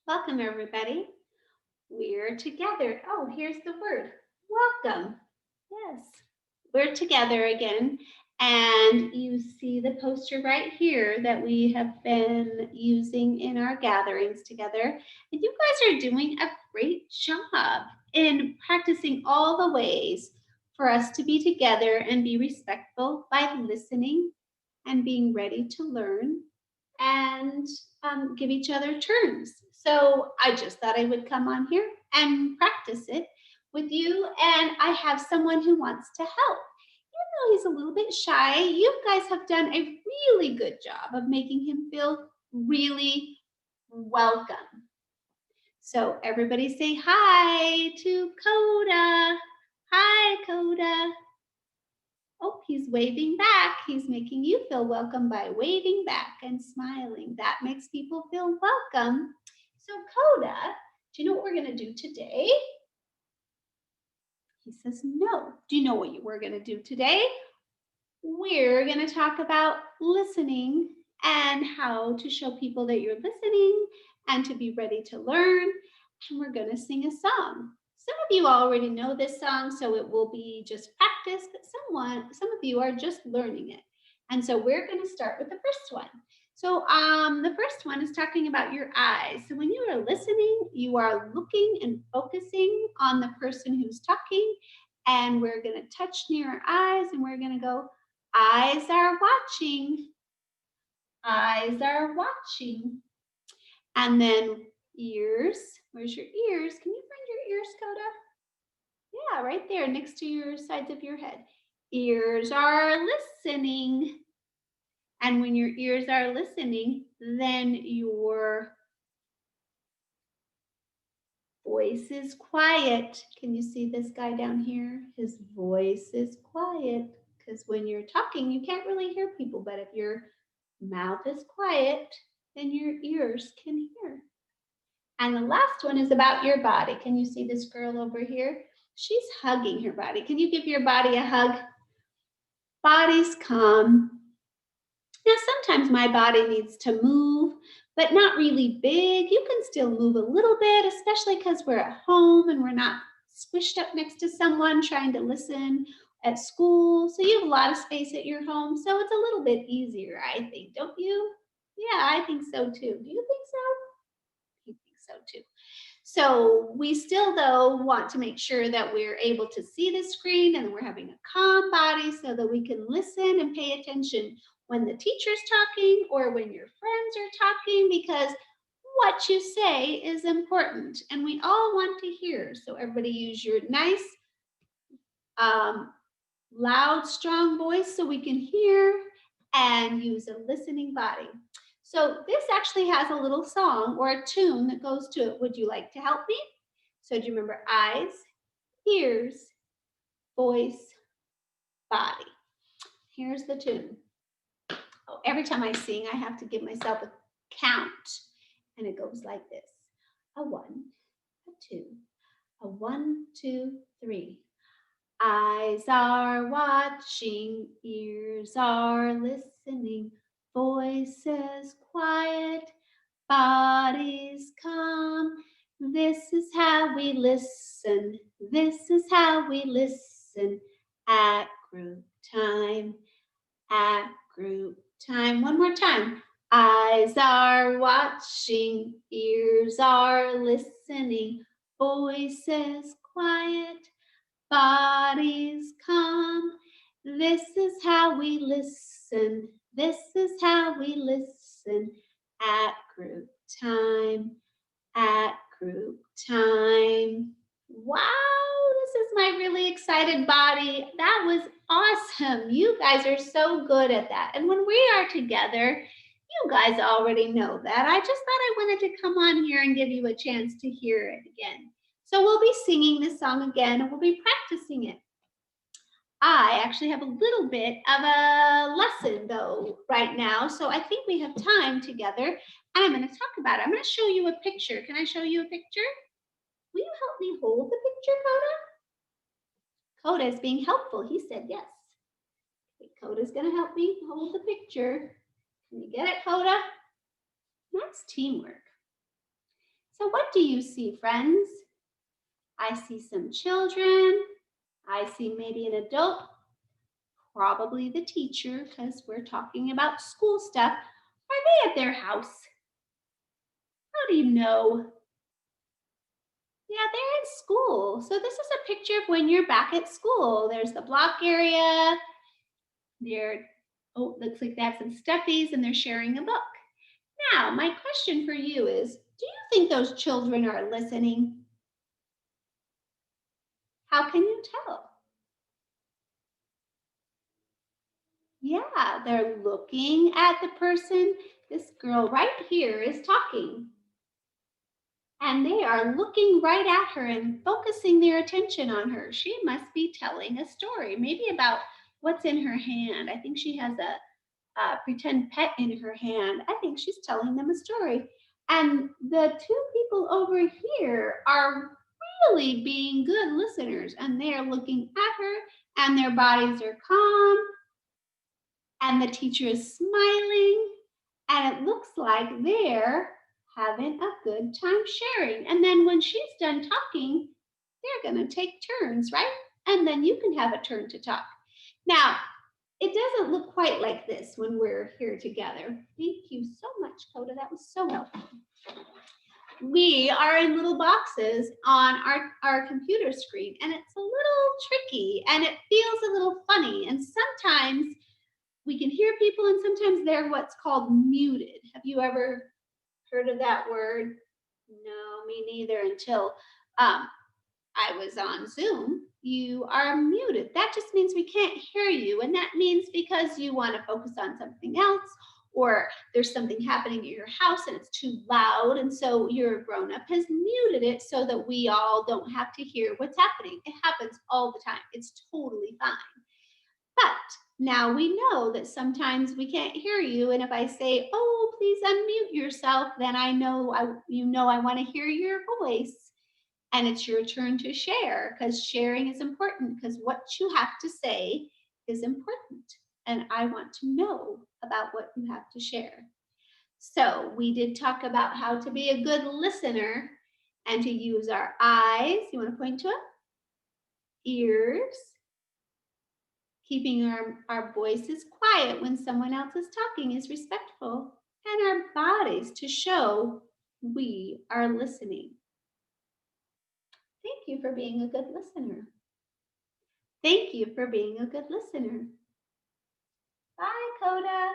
Welcome, everybody. We're together. Oh, here's the word. Welcome. Yes, we're together again. And you see the poster right here that we have been using in our gatherings together. And you guys are doing a great job in practicing all the ways for us to be together and be respectful by listening and being ready to learn and give each other turns. So I just thought I would come on here and practice it with you. And I have someone who wants to help. Even though he's a little bit shy, you guys have done a really good job of making him feel really welcome. So everybody say hi to Coda. Hi, Coda. Oh, he's waving back. He's making you feel welcome by waving back and smiling. That makes people feel welcome. So, Coda, do you know what we're going to do today? He says, no. Do you know what we're going to do today? We're going to talk about listening and how to show people that you're listening and to be ready to learn. And we're going to sing a song. Some of you already know this song, so it will be just practice, but some of you are just learning it. And so we're going to start with the first one. So the first one is talking about your eyes. So when you are listening, you are looking and focusing on the person who's talking. And we're going to touch near our eyes and we're going to go, eyes are watching. Eyes are watching. And then ears. Where's your ears? Can you find your ears, Coda? Yeah, right there next to your sides of your head. Ears are listening. And when your ears are listening, then your voice is quiet. Can you see this guy down here? His voice is quiet because when you're talking, you can't really hear people. But if your mouth is quiet, then your ears can hear. And the last one is about your body. Can you see this girl over here? She's hugging her body. Can you give your body a hug? Body's calm. Now, sometimes my body needs to move, but not really big. You can still move a little bit, especially because we're at home and we're not squished up next to someone trying to listen at school. So you have a lot of space at your home. So it's a little bit easier, I think, don't you? Yeah, I think so too. Do you think so? I think so too. So we still, though, want to make sure that we're able to see the screen and we're having a calm body so that we can listen and pay attention when the teacher's talking or when your friends are talking, because what you say is important and we all want to hear. So everybody use your nice, um, loud, strong voice so we can hear, and use a listening body. So this actually has a little song or a tune that goes to it. Would you like to help me? So do you remember eyes, ears, voice, body? Here's the tune. Oh, every time I sing, I have to give myself a count. And it goes like this. A one, a two, a one, two, three. Eyes are watching, ears are listening, voices quiet, bodies calm. This is how we listen. This is how we listen at group time. At group time. One more time. Eyes are watching, ears are listening, voices quiet, bodies calm. This is how we listen. This is how we listen at group time. At group time. Wow, this is my really excited body. That was awesome. You guys are so good at that. And when we are together, you guys already know that. I just thought I wanted to come on here and give you a chance to hear it again. So we'll be singing this song again and we'll be practicing it. I actually have a little bit of a lesson though right now, so I think we have time together and I'm going to talk about it. I'm going to show you a picture. Can I show you a picture? Will you help me hold the picture, Coda? Coda is being helpful. He said yes. Okay, Coda's going to help me hold the picture. Can you get it, Coda? That's teamwork. So what do you see, friends? I see some children. I see maybe an adult, probably the teacher, because we're talking about school stuff. Are they at their house? How do you know? Yeah, they're in school. So this is a picture of when you're back at school. There's the block area. They're, oh, looks like they have some stuffies and they're sharing a book. Now, my question for you is, do you think those children are listening? How can you tell? Yeah, they're looking at the person. This girl right here is talking. And they are looking right at her and focusing their attention on her. She must be telling a story, maybe about what's in her hand. I think she has a pretend pet in her hand. I think she's telling them a story. And the two people over here are really being good listeners, and they are looking at her, and their bodies are calm, and the teacher is smiling, and it looks like they're having a good time sharing. And then when she's done talking, they're going to take turns, right? And then you can have a turn to talk. Now, it doesn't look quite like this when we're here together. Thank you so much, Coda. That was so helpful. We are in little boxes on our computer screen, and it's a little tricky, and it feels a little funny. And sometimes we can hear people, and sometimes they're what's called muted. Have you ever heard of that word? No, me neither, until I was on Zoom. You are muted. That just means we can't hear you. And that means because you want to focus on something else, or there's something happening at your house and it's too loud. And so your grown up has muted it so that we all don't have to hear what's happening. It happens all the time. It's totally fine. But now we know that sometimes we can't hear you. And if I say, oh, please unmute yourself, then I know I want to hear your voice. And it's your turn to share, because sharing is important, because what you have to say is important. And I want to know about what you have to share. So we did talk about how to be a good listener and to use our eyes. You want to point to it? Ears. Keeping our voices quiet when someone else is talking is respectful. And our bodies to show we are listening. Thank you for being a good listener. Thank you for being a good listener. Bye, Coda.